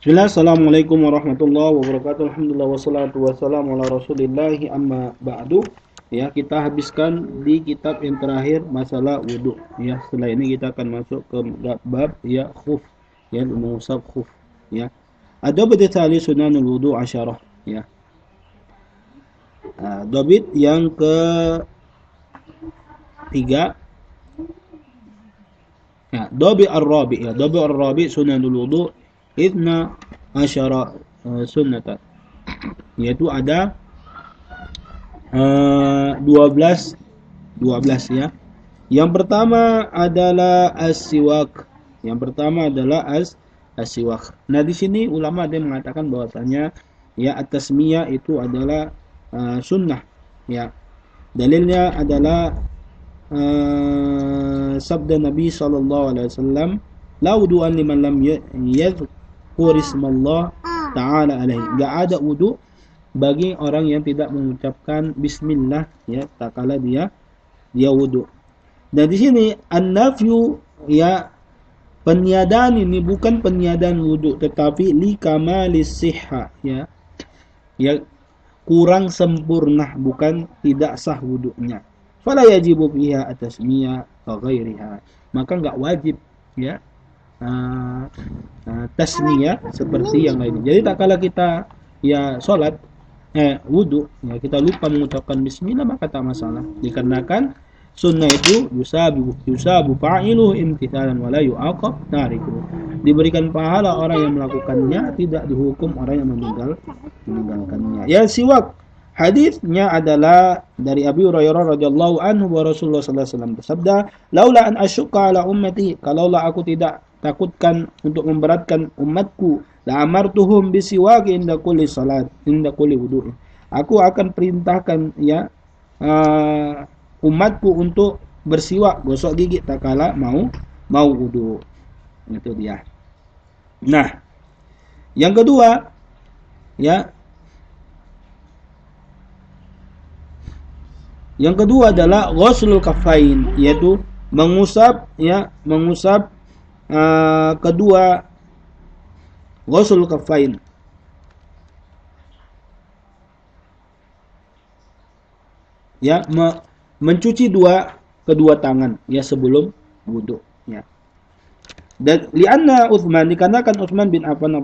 Bismillah, assalamualaikum warahmatullahi wabarakatuh. Alhamdulillah wassalatu wassalamu ala rasulillahi amma ba'du. Ya, kita habiskan di kitab yang terakhir masalah wudhu. Ya, setelah ini kita akan masuk ke bab ya khuf, ya mengusap khuf. Ya, ada tali sunanul wudhu asyarah. Ya, dobit yang ketiga. Ya, dobi ar-rabi. Ya, dobi ar-rabi sunanul wudhu idna asyara sunnatan, yaitu ada 12 ya. Yang pertama adalah as-siwak. Yang pertama adalah as-siwak. Nah, di sini ulama ada yang mengatakan bahwasanya ya at-tasmiyah itu adalah sunnah. Ya. Dalilnya adalah sabda Nabi sallallahu alaihi wasallam, la wudu'an liman lam yadhkur ismallah ta'ala alaihi. Enggak ada wudu bagi orang yang tidak mengucapkan bismillah ya tatkala dia wudu. Dan di sini an-nafyu ya, peniadaan ini bukan peniadaan wudu tetapi li kamalis sihha ya. Ya, kurang sempurna, bukan tidak sah wudunya. Fala yajibu fiha at-tasmiyah wa ghairiha. Maka enggak wajib ya tasmiyah seperti yang lainnya. Jadi tak kala kita ya salat wudu ya kita lupa mengucapkan bismillah maka tak masalah, dikarenakan sunnah itu yusabu fa'iluhu imtithalan wa la yu'aqab tariku. Diberikan pahala orang yang melakukannya, tidak dihukum orang yang meninggalkannya. Ya, siwak. Hadisnya adalah dari Abi Hurairah radhiyallahu anhu wa Rasulullah sallallahu alaihi wasallam bersabda, "Laula an asyqa ala ummati," kalaulah aku tidak takutkan untuk memberatkan umatku, la amartuhum bisiwak inda kulli salat, inda kulli wudu. Aku akan perintahkan ya umatku untuk bersiwak, gosok gigi tatkala mau wudu. Itu dia. Nah, yang kedua ya, yang kedua adalah ghuslul kaffain, yaitu mengusap kedua ghuslul kaffain. Ya, mencuci kedua tangan ya sebelum wudu ya. Dan lianna Utsman, dikarenakan Utsman bin Affan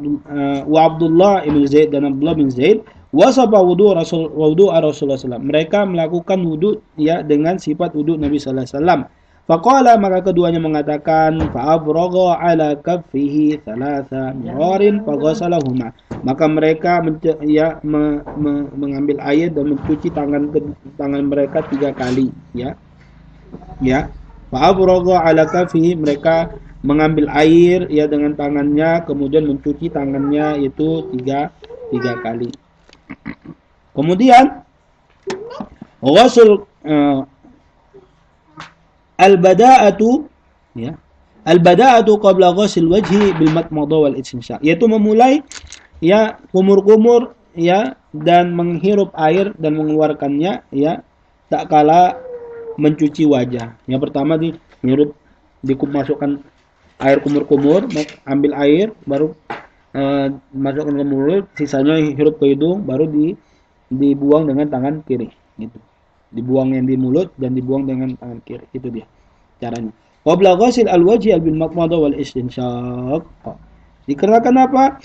wa Abdullah bin Zaid dan Abdullah bin Zaid wasaba wudu Rasulullah sallallahu. Mereka melakukan wudu ya dengan sifat wudu Nabi sallallahu alaihi wasallam. Faqala, maka keduanya mengatakan, fa'abragha ala kaffihi thalatha mirarin faghasalahuma. Maka mereka mengambil air dan mencuci tangan mereka 3 kali ya. Ya. Fa'abragha ala kaffihi, mereka mengambil air ya dengan tangannya, kemudian mencuci tangannya itu 3 kali. Kemudian ghusl al-bada'atu ya. Al-bada'atu qabla ghusl wajhi bil matmadha wal istinshaq, yaitu memulai ya kumur-kumur ya dan menghirup air dan mengeluarkannya ya tak kala mencuci wajah. Yang pertama menghirup, masukkan air kumur-kumur, ambil air baru masukkan ke mulut, sisanya hirup ke hidung, baru dibuang dengan tangan kiri gitu. Dibuang yang di mulut dan dibuang dengan tangan kiri. Itu dia caranya. Qabla ghasil al-wajhi bil maqmadah wal istinshaq. Dikarenakan apa?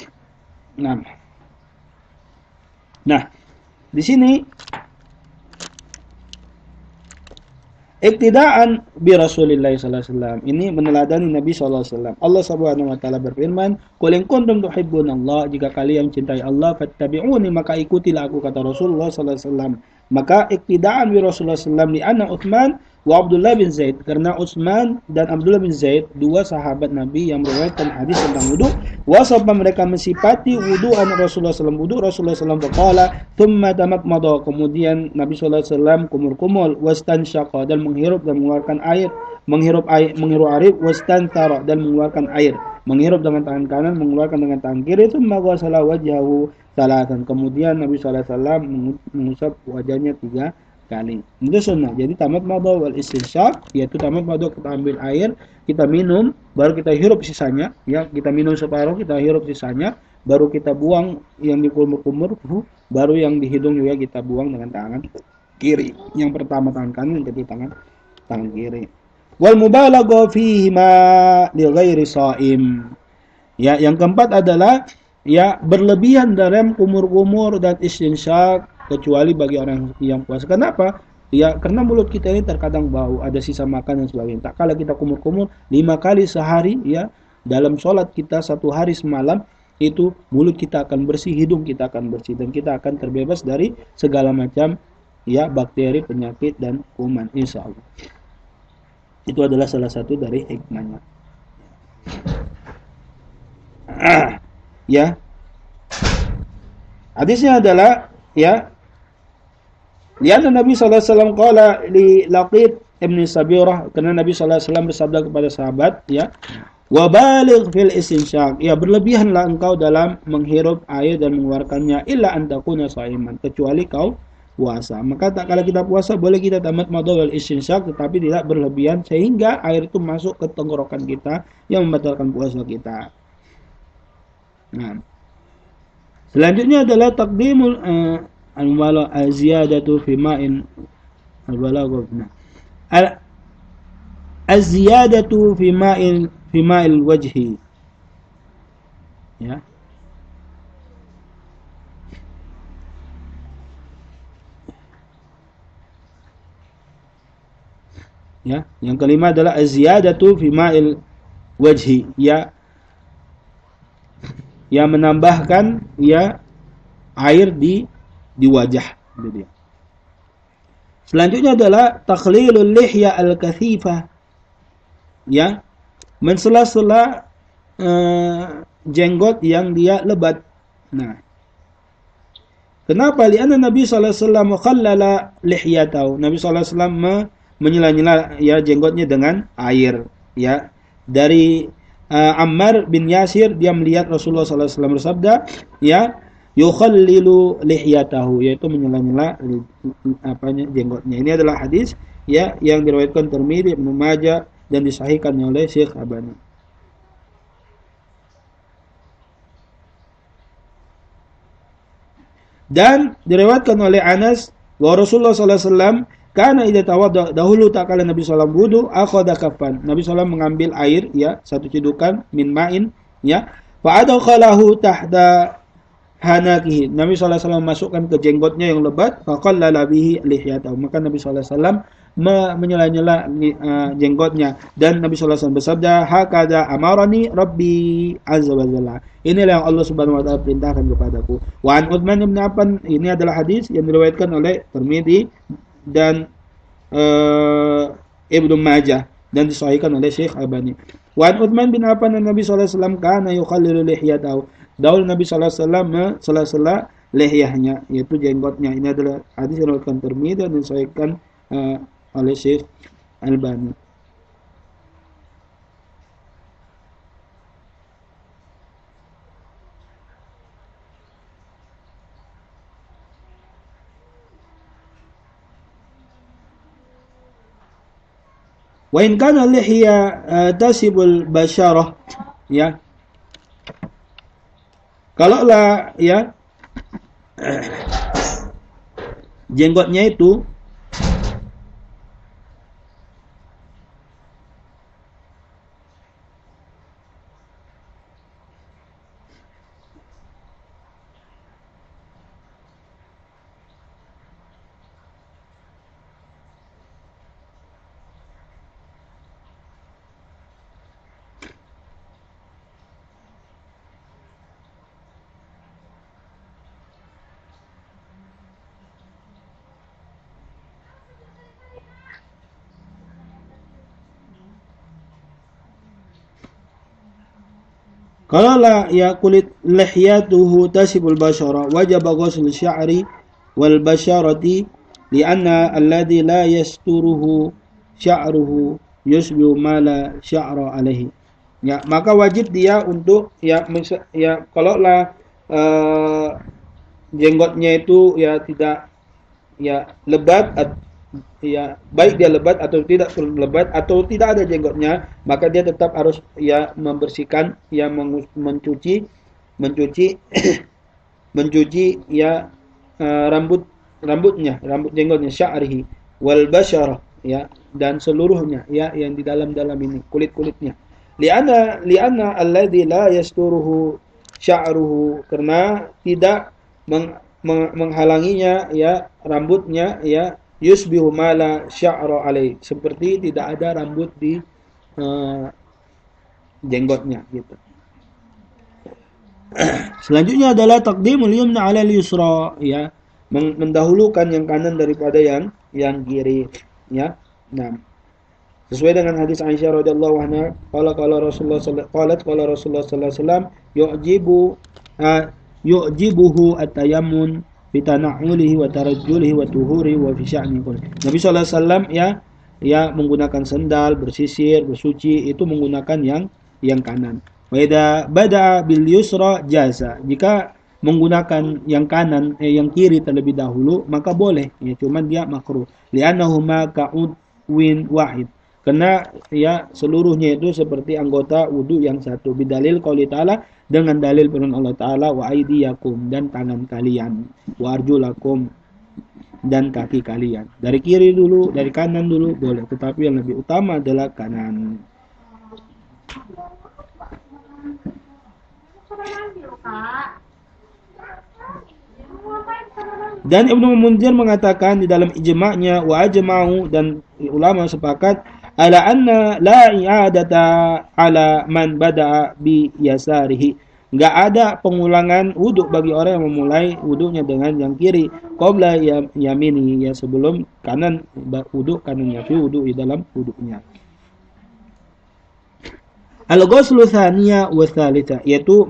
Nah, di sini iktidaan bi Rasulillah sallallahu alaihi wasallam, ini meneladani Nabi sallallahu alaihi wasallam. Allah Subhanahu wa taala berfirman, "Qul in kuntum tuhibbunallah," jika kalian mencintai Allah, fattabi'uni, maka ikutilah aku, kata Rasulullah sallallahu alaihi wasallam. Maka iktidaan bi Rasulullah sallallahu alaihi wasallam li anna Utsman wa Abdullah bin Zaid, karena Utsman dan Abdullah bin Zaid, dua sahabat Nabi yang meriwayatkan hadis tentang wudu, wasapa, mereka mensifati wudu an Rasulullah sallallahu alaihi wasallam, wudu Rasulullah sallallahu alaihi wasallam, faqala thumma tamatmada, kemudian Nabi sallallahu alaihi wasallam kumur-kumur, wastansyaqa, dan menghirup dan mengeluarkan air, menghirup air wastanthara, dan mengeluarkan air, menghirup dengan tangan kanan, mengeluarkan dengan tangan kiri, thumma ghasala wajhahu salatan, kemudian Nabi sallallahu alaihi wasallam mengusap wajahnya 3 kali. Itu sunnah. Jadi tamat madha wal istinsyaq, yaitu tamat madha, kita ambil air, kita minum, baru kita hirup sisanya ya, kita minum separuh, kita hirup sisanya, baru kita buang yang di kumur-kumur, baru yang di hidung juga kita buang dengan tangan kiri. Yang pertama tangan kanan, yang kedua tangan kiri. Wal mubalagha fihi ma li ghairi shaim. Ya, yang keempat adalah ya berlebihan dalam kumur-kumur dan istinsyak kecuali bagi orang yang puasa. Kenapa? Ya, karena mulut kita ini terkadang bau, ada sisa makan dan sebagainya. Tak kala kita kumur-kumur 5 kali sehari, ya, dalam sholat kita 1 hari semalam, itu mulut kita akan bersih, hidung kita akan bersih, dan kita akan terbebas dari segala macam ya bakteri, penyakit, dan kuman, insya Allah. Itu adalah salah satu dari hikmahnya. Ya, hadisnya adalah ya, lihat Nabi sallallahu alaihi wasallam qala li Laqit ibn Sabirah, karena Nabi sallallahu alaihi wasallam bersabda kepada sahabat, ya, wa baligh fil istinsyak, ya berlebihanlah engkau dalam menghirup air dan mengeluarkannya, illa an takuna shaiman, kecuali kau puasa. Maka tak kala kita puasa boleh kita tamat madhal istinsyak, tetapi tidak berlebihan sehingga air itu masuk ke tenggorokan kita yang membatalkan puasa kita. Nah, selanjutnya adalah taqdimul al-wala az-ziyadatu fi ma'in al-balagh. Az-ziyadatu fi ma'il wajhi. Ya. Ya, yang kelima adalah az-ziyadatu fi ma'il wajhi, ya, yang menambahkan ya air di wajah, gitu ya. Selanjutnya adalah takhlilul lihya al-kathifah, ya, mensela-sela jenggot yang dia lebat. Nah, kenapa? Lianna Nabi sallallahu alaihi wasallam khallala lihyatahu. Nabi sallallahu alaihi wasallam menyela-nyela ya jenggotnya dengan air, ya. Dari Ammar bin Yasir, dia melihat Rasulullah sallallahu alaihi wasallam bersabda, ya, yukhallilu lihyatahu, yaitu menyela-nyela jenggotnya. Ini adalah hadis ya yang diriwayatkan Tirmidzi, Ibnu Majah, dan disahihkan oleh Syekh Albani. Dan diriwayatkan oleh Anas bahwa Rasulullah sallallahu alaihi wasallam karena idza tawadda, dahulu tak kala Nabi sallallahu alaihi wasallam wudu, akhadha kaffan, Nabi sallallahu mengambil air, ya, satu cedukan min ma'in, ya, fa adkhalahu tahta hanakihi, Nabi sallallahu alaihi wasallam masukkan ke jenggotnya yang lebat, fa qallala bihi lihyatahu, maka Nabi sallallahu alaihi wasallam menyela-nyela jenggotnya, dan Nabi sallallahu alaihi wasallam bersabda, hakadha amarani rabbi azza wa jalla, inilah yang Allah Subhanahu wa taala perintahkan kepadaku. Wa an Utsman bin Affan, ini adalah hadis yang diriwayatkan oleh Tirmidzi dan Ibnu Majah, dan disahihkan oleh Syekh Albani. Wa an Utsman bin Affan, Nabi sallallahu alaihi wasallam kana yukhallilu lihyatahu, dahulu Nabi sallallahu alaihi wasallam sela-sela lihyahnya, yaitu jenggotnya. Ini adalah hadis yang diriwayatkan Tirmidzi dan disahihkan oleh Syekh Albani. Wa in kana lihya tasibul basyarah, ya, kalaulah ya jenggotnya itu kalaulah ya kulit lihyatuhu tasibul basyara, wajib ghusl sya'ri wal basyarati, lianna alladhi la yasturuhu sya'ruhu yusbihu ma la sya'ra alaihi. Ya, maka wajib dia untuk ya kalaulah jenggotnya itu ya tidak ya lebat, ya baik dia lebat atau tidak lebat atau tidak ada jenggotnya, maka dia tetap harus ya membersihkan, ya mencuci mencuci mencuci ya rambut jenggotnya, sya'rihi wal basyarah ya, dan seluruhnya ya yang di dalam-dalam ini, kulit-kulitnya. Li'anna alladhi la yasturuhu sya'ruhu, karena tidak menghalanginya ya rambutnya ya, yusbihu mala sya'ra alaih, seperti tidak ada rambut di eh, jenggotnya gitu. Selanjutnya adalah taqdimul yumna 'ala al-yusra ya, mendahulukan yang kanan daripada yang kiri ya. Nah, sesuai dengan hadis Aisyah radhiyallahu anha, qala Rasulullah sallallahu alaihi wasallam yu'jibuhu at-tayammun fi tana'ulihi wa tarajjulihi wa tuhuri wa fi sya'ni kulli. Nabi sallallahu alaihi wasallam ya menggunakan sendal, bersisir, bersuci itu menggunakan yang kanan. Wa idza bada'a bil yusra jaza. Jika menggunakan yang kanan yang kiri terlebih dahulu maka boleh ya, cuman dia makruh. Li'annahuma ka'udwin wahid. Karena ya seluruhnya itu seperti anggota wudu yang satu. Bidalil qauli ta'ala, dengan dalil firman Allah Ta'ala, wa aidiyakum, dan tangan kalian, wa arjulakum, dan kaki kalian. Dari kiri dulu, dari kanan dulu boleh, tetapi yang lebih utama adalah kanan. Dan Ibnu Munzir mengatakan di dalam ijma'nya, wa ajma'u, dan ulama sepakat ala anna la i'adata ala man bada'a bi yasarihi. Enggak ada pengulangan wudhu bagi orang yang memulai wudhunya dengan yang kiri. Qabla yamini, ya sebelum kanan wudhu kanannya, fi wudhu di dalam wudhunya. Al-ghuslu tsaniya wa tsalitsa, yaitu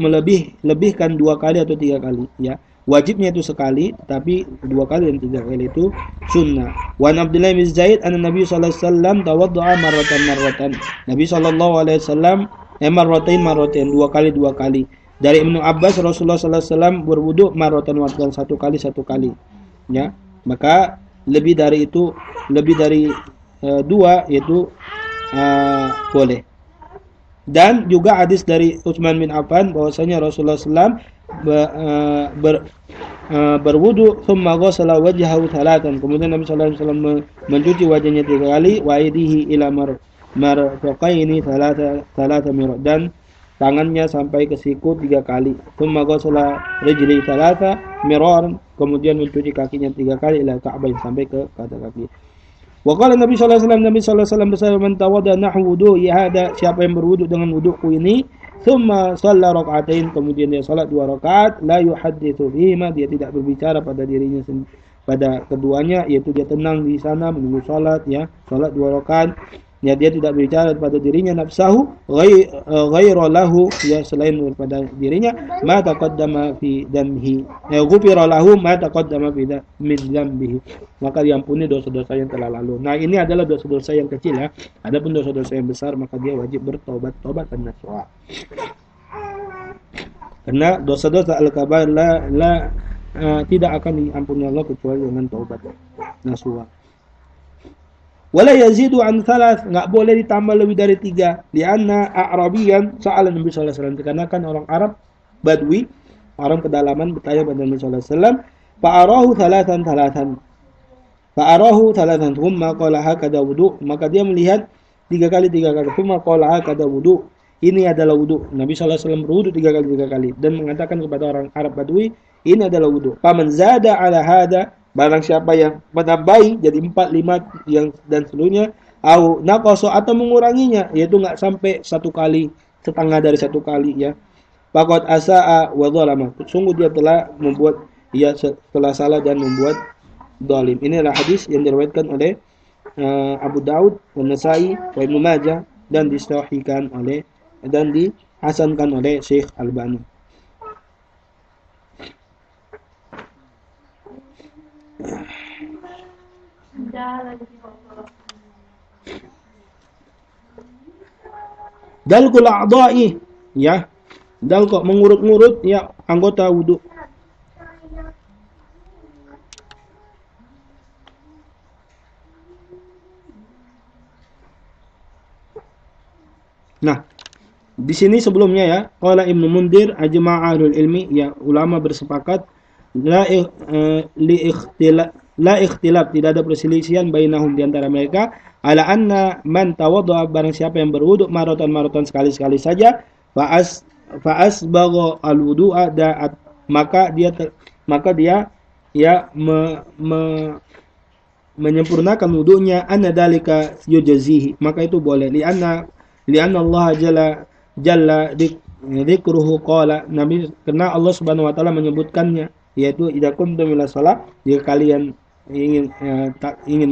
lebihkan 2 kali atau 3 kali ya. Wajibnya itu sekali, tapi 2 kali dan 3 kali itu sunnah. Wa Abdullah bin Zaid anna Nabi sallallahu alaihi wasallam tawaddaa marratan. Nabi sallallahu alaihi wasallam marratain 2 kali 2 kali. Dari Ibnu Abbas, Rasulullah sallallahu alaihi wasallam berwudu marratan 1 kali ya. Maka lebih dari itu, lebih dari 2 yaitu boleh. Dan juga hadis dari Utsman bin Affan bahwasanya Rasulullah SAW berwudu, thumma ghassala wajhahu thalathan, kemudian Nabi sallallahu alaihi wasallam mencuci wajahnya 3 kali, wa aydihi ila marfaqaini thalatha mirad, dan tangannya sampai ke siku 3 kali, thumma ghassala rijli thalatha mirar, kemudian mencuci kakinya 3 kali, ila ka'bain, sampai ke kaki. Wa qala Nabi sallallahu alaihi wasallam bersabda, man tawadda nahwu wudu'i hada, siapa yang berwudu dengan wuduku ini, thumma shalla raka'atain, kemudian dia salat 2 rakaat, la yuhadditsu bihima, dia tidak berbicara pada dirinya pada keduanya, yaitu dia tenang di sana menunggu salat ya, salat 2 rakaat ya, dia tidak berbicara pada dirinya, nafsahu ghaira lahu, ya selain daripada dirinya, ma taqaddama fi damhi, ya ghufira lahu ma taqaddama fi min dambihi, maka diampuni dosa-dosa yang telah lalu. Nah, ini adalah dosa-dosa yang kecil ya. Adapun dosa-dosa yang besar maka dia wajib bertobat dan nasuha. Karena dosa-dosa al-kabair tidak akan diampuni Allah kecuali dengan taubat nasuha. Wala yazidu an thalath, enggak boleh ditambah lebih dari 3. Lianna a'rabiyan sa'ala Nabi sallallahu alaihi wasallam, karena kan orang Arab Badui, orang pedalaman, bertanya pada Nabi sallallahu alaihi wasallam, fa'arahu thalathan thumma qala hakada wudu, maka dia melihat 3 kali thumma qala hakada wudu, ini adalah wudu. Nabi sallallahu alaihi wasallam berwudu 3 kali dan mengatakan kepada orang Arab Badui, ini adalah wudu. Faman zada ala hada, barang siapa yang menambahi jadi 4, 5 yang dan seluruhnya, au naqasa, atau menguranginya, yaitu enggak sampai 1 kali, setengah dari 1 kali ya, faqad asaa wa zalama, sungguh dia telah membuat, ia telah salah dan membuat zalim. Inilah hadis yang diriwayatkan oleh Abu Daud, An-Nasa'i, wa Ibnu Majah, dan disahihkan oleh dan dihasankan oleh Syekh Albani. Dalkul a'dha'i ya, dalq mengurut-ngurut ya anggota wudu. Nah, Di sini sebelumnya ya, qala Ibnu Mundir ajma'a ahlul ilmi, ya ulama bersepakat la la ikhtilaf, tidak ada perselisihan bainahum di antara mereka ala anna man tawadda, barang siapa yang berwudu marotan sekali-sekali saja fa asbagha al-wudu'a da'at, maka dia ya menyempurnakan wudunya, anna dalika yujazihi, maka itu boleh, lianna Allah jalla dzikruhu qala, Nabi, karena Allah Subhanahu wa taala menyebutkannya, yaitu idza kuntum ila shalah, jika kalian ingin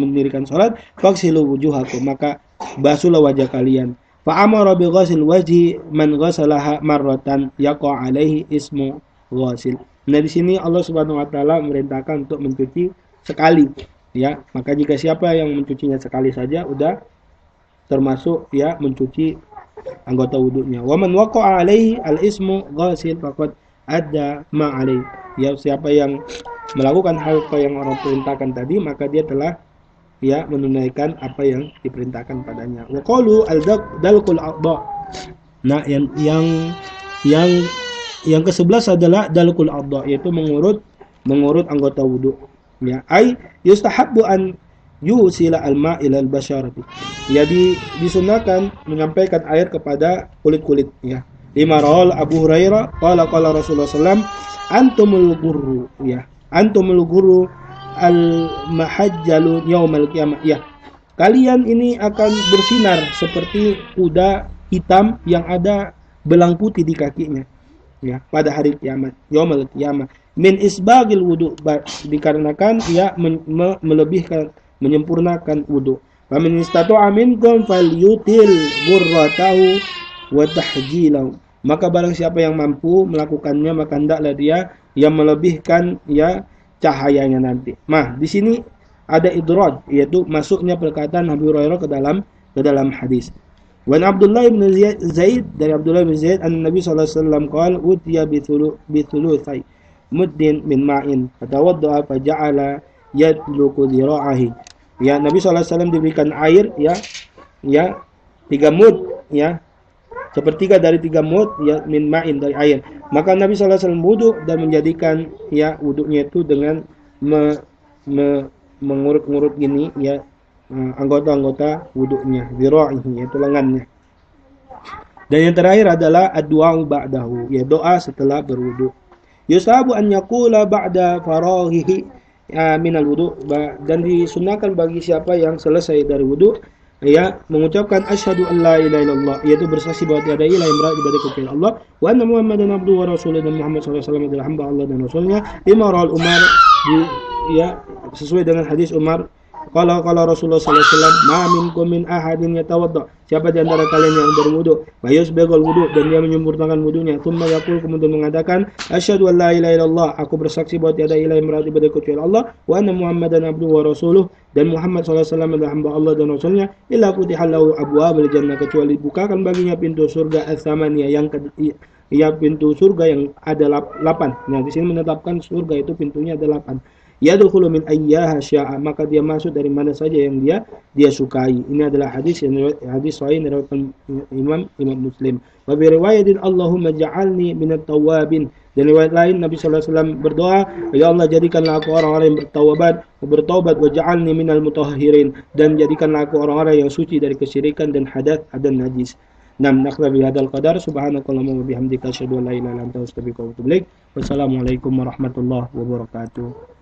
mendirikan salat, faghsilu wujuhakum, maka basuhlah wajah kalian. Fa amara bi ghasil wajhi man ghasalaha marratan yaqa alaihi ismu ghasil. Nah, di sini Allah Subhanahu wa taala merintahkan untuk mencuci sekali, ya. Maka jika siapa yang mencucinya sekali saja udah termasuk ya mencuci anggota wudunya. Wa man waqa'a alaihi al-ismu ghasil faqad adda ma alaihi. Ya, siapa yang melakukan hal yang orang perintahkan tadi, maka dia telah ya menunaikan apa yang diperintahkan padanya. Wa qalu al-dalqul a'dha. Nah, yang ke-11 adalah dalqul a'dha, yaitu mengurut anggota wudu. Ya, ai yustahabbu an yusila al-ma' ila al-basharati. Jadi disunahkan menyampaikan air kepada kulit-kulit, ya. Lima rawal Abu Hurairah qala Rasulullah sallallahu alaihi wasallam antumul gurru, ya. Antumul gurru al-mahajjalu yaumal qiyamah, ya. Kalian ini akan bersinar seperti kuda hitam yang ada belang putih di kakinya, ya, pada hari kiamat, yaumal qiyamah. Min isbagil wudu, dikarenakan ya melebihkan, menyempurnakan wudu. Wa min istata'a minkum falyutil ghurratahu wa tahjilahu. Maka barang siapa yang mampu melakukannya, maka hendaklah dia yang melebihkan ya cahayanya nanti. Nah, di sini ada idraj, yaitu masuknya perkataan Abu Hurairah ke dalam hadis. Wa Abdullah bin Zaid, dari Abdullah bin Zaid, Nabi sallallahu alaihi wasallam qala utiya bi thuluthai muddin min ma'in fatawadda faja'ala yadluku dhira'ahi. Ya, Nabi sallallahu alaihi wasallam diberikan air, ya 3 mud, ya, sepertiga dari 3 mud, ya, min ma'in, dari air. Maka Nabi sallallahu alaihi wasallam wudu dan menjadikan ya wudunya itu dengan mengurut-ngurut gini, ya, anggota-anggota wudunya, dhira'ihi, yaitu lengannya. Dan yang terakhir adalah ad-du'a ba'dahu, ya, doa setelah berwudu. Yusabu an yaqula ba'da faraghihi minal wudu, dan disunahkan bagi siapa yang selesai dari wudu, ya, mengucapkan asyhadu an la ilaha illallah, yaitu bersaksi bahwa tiada ilah yang berhak ibadah kecuali Allah, wa anna Muhammadan abduhu wa rasuluhu, dan Muhammad sallallahu alaihi wasallam adalah hamba Allah dan rasulnya. Lima rawal Umar, ya, sesuai dengan hadis Umar. Qala Rasulullah sallallahu alaihi wasallam, ma minkum min ahadin yatawadda, siapa di antara kalian yang berwudu, fa yusbigul wudu, dan dia menyempurnakan wudunya, tsumma yaqul, kemudian mengatakan asyhadu an la ilaha illallah, aku bersaksi bahwa tiada ilah yang berhak ibadah kecuali Allah, wa anna Muhammadan abduhu wa rasuluhu, dan Muhammad sallallahu alaihi wasallam adalah hamba Allah dan rasulnya, illa futiha lahu abwaabul jannah, kecuali bukakan baginya pintu surga as-samaniyah, ya, pintu surga yang ada 8. Nah, di sini menetapkan surga itu pintunya ada 8. Yadkhulu min ayyaha syaa, maka dia masuk dari mana saja yang dia sukai. Ini adalah hadis sahih diriwayatkan Imam Muslim. Wa bi riwayatin Allahumma ja'alni minat tawwabin, dan riwayat lain Nabi sallallahu alaihi wasallam berdoa, ya Allah, jadikanlah aku orang-orang yang bertaubat, wa ja'alni minal mutahhirin, dan jadikanlah aku orang-orang yang suci dari kesyirikan dan hadas dan najis. Nam nakla bi hadzal qadar, subhanakallahumma wa bihamdika asyhadu an la ilaha illa anta astaghfiruka wa atubu ilaik. Wassalamualaikum warahmatullahi wabarakatuh.